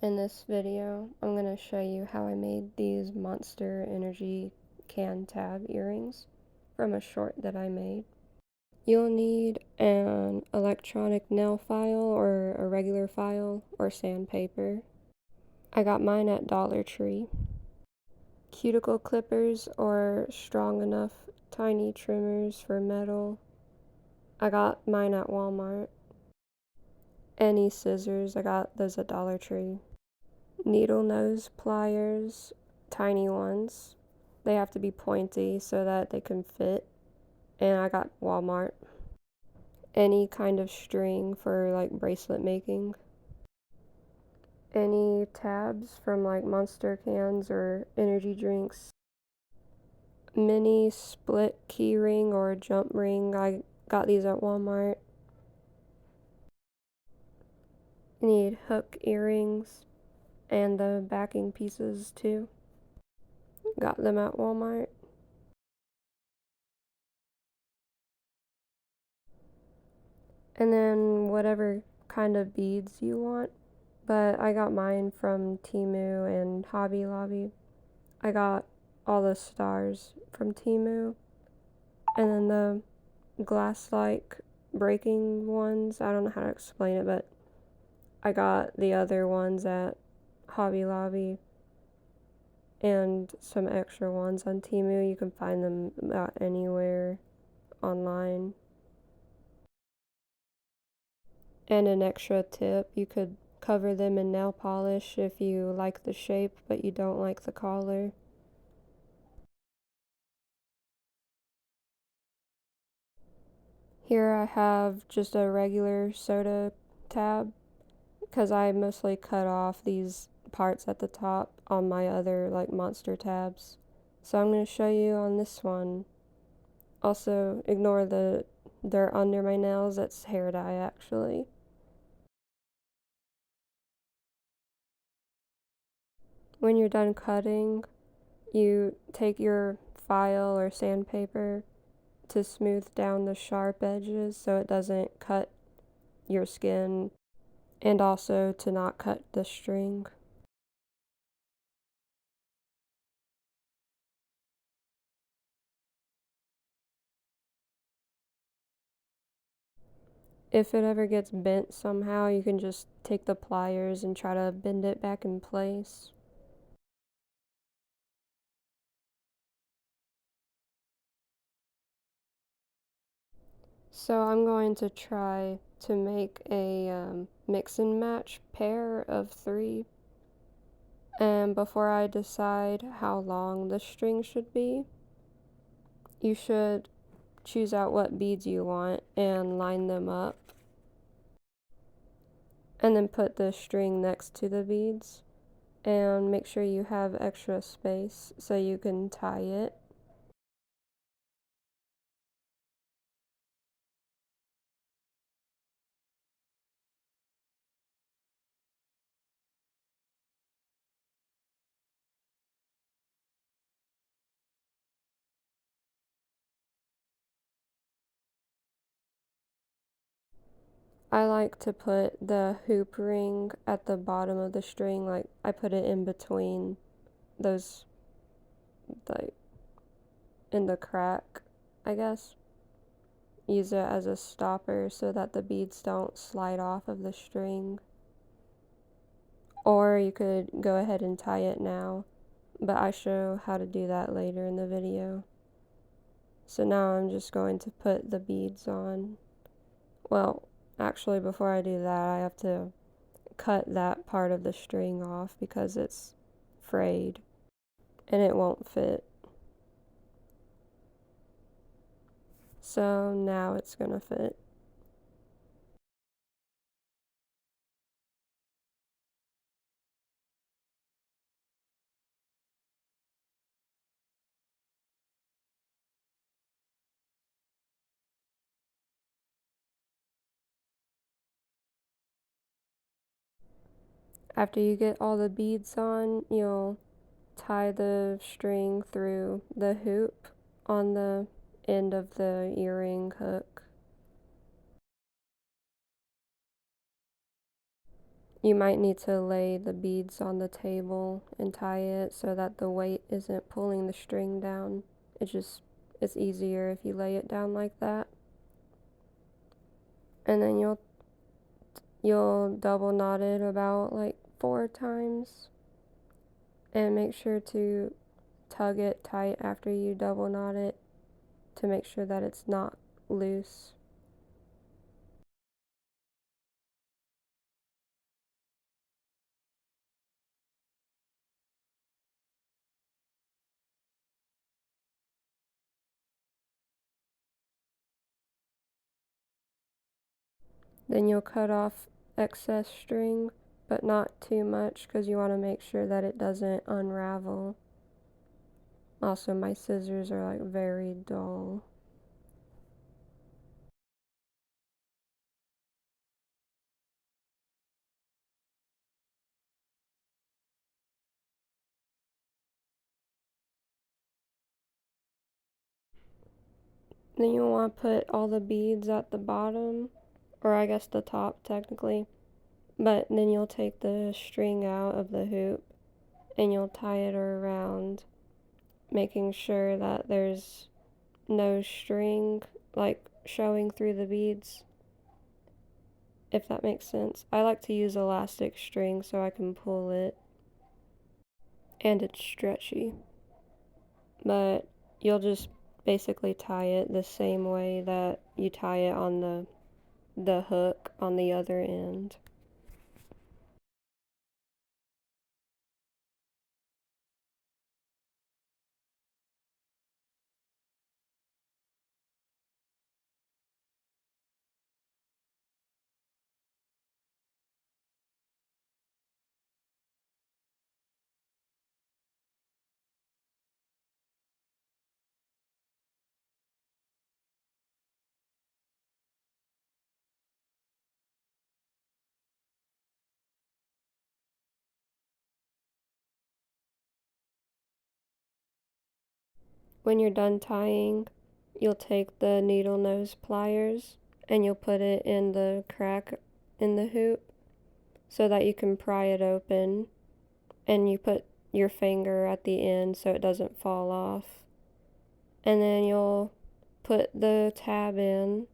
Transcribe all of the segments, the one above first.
In this video, I'm going to show you how I made these Monster Energy can tab earrings from a short that I made. You'll need an electronic nail file or a regular file or sandpaper. I got mine at Dollar Tree. Cuticle clippers or strong enough tiny trimmers for metal. I got mine at Walmart. Any scissors, I got those at Dollar Tree. Needle nose pliers, tiny ones. They have to be pointy so that they can fit, and I got Walmart. Any kind of string for like bracelet making. Any tabs from like Monster cans or energy drinks. Mini split key ring or jump ring. I got these at Walmart. You need hook earrings and the backing pieces too. Got them at Walmart. And then whatever kind of beads you want. But I got mine from Temu and Hobby Lobby. I got all the stars from Temu. And then the glass-like breaking ones, I don't know how to explain it, but I got the other ones at Hobby Lobby and some extra ones on Temu. You can find them about anywhere online. And an extra tip, you could cover them in nail polish if you like the shape but you don't like the collar. Here I have just a regular soda tab because I mostly cut off these parts at the top on my other like monster tabs. So I'm going to show you on this one. Also ignore the dirt under my nails, that's hair dye actually. When you're done cutting, you take your file or sandpaper to smooth down the sharp edges so it doesn't cut your skin, and also to not cut the string. If it ever gets bent somehow, you can just take the pliers and try to bend it back in place. So I'm going to try to make a mix and match pair of 3. And before I decide how long the string should be, you should choose out what beads you want and line them up. And then put the string next to the beads. And make sure you have extra space so you can tie it. I like to put the hoop ring at the bottom of the string, like I put it in between those, like in the crack, I guess. Use it as a stopper so that the beads don't slide off of the string. Or you could go ahead and tie it now, but I show how to do that later in the video. So now I'm just going to put the beads on. Well, actually before I do that, I have to cut that part of the string off because it's frayed and it won't fit. So now it's gonna fit. After you get all the beads on, you'll tie the string through the hoop on the end of the earring hook. You might need to lay the beads on the table and tie it so that the weight isn't pulling the string down. It's easier if you lay it down like that. And then you'll double knot it about like 4 times, and make sure to tug it tight after you double knot it to make sure that it's not loose. Then you'll cut off excess string, but not too much because you want to make sure that it doesn't unravel. Also, my scissors are like very dull. Then you'll want to put all the beads at the bottom, or I guess the top technically. But then you'll take the string out of the hoop and you'll tie it around, making sure that there's no string like showing through the beads, if that makes sense. I like to use elastic string so I can pull it, and it's stretchy. But you'll just basically tie it the same way that you tie it on the hook on the other end. When you're done tying, you'll take the needle nose pliers and you'll put it in the crack in the hoop so that you can pry it open, and you put your finger at the end so it doesn't fall off. And then you'll put the tab in.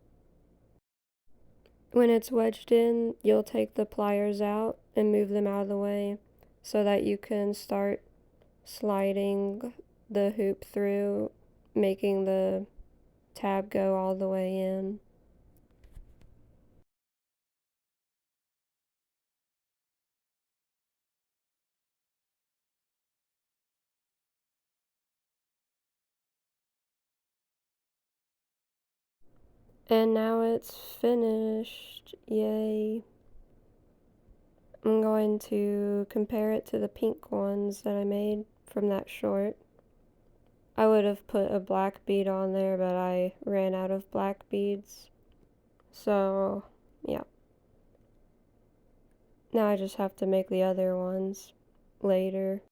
When it's wedged in, you'll take the pliers out and move them out of the way so that you can start sliding the hoop through, making the tab go all the way in. And now it's finished. Yay. I'm going to compare it to the pink ones that I made from that short. I would have put a black bead on there, but I ran out of black beads. So, yeah. Now I just have to make the other ones later.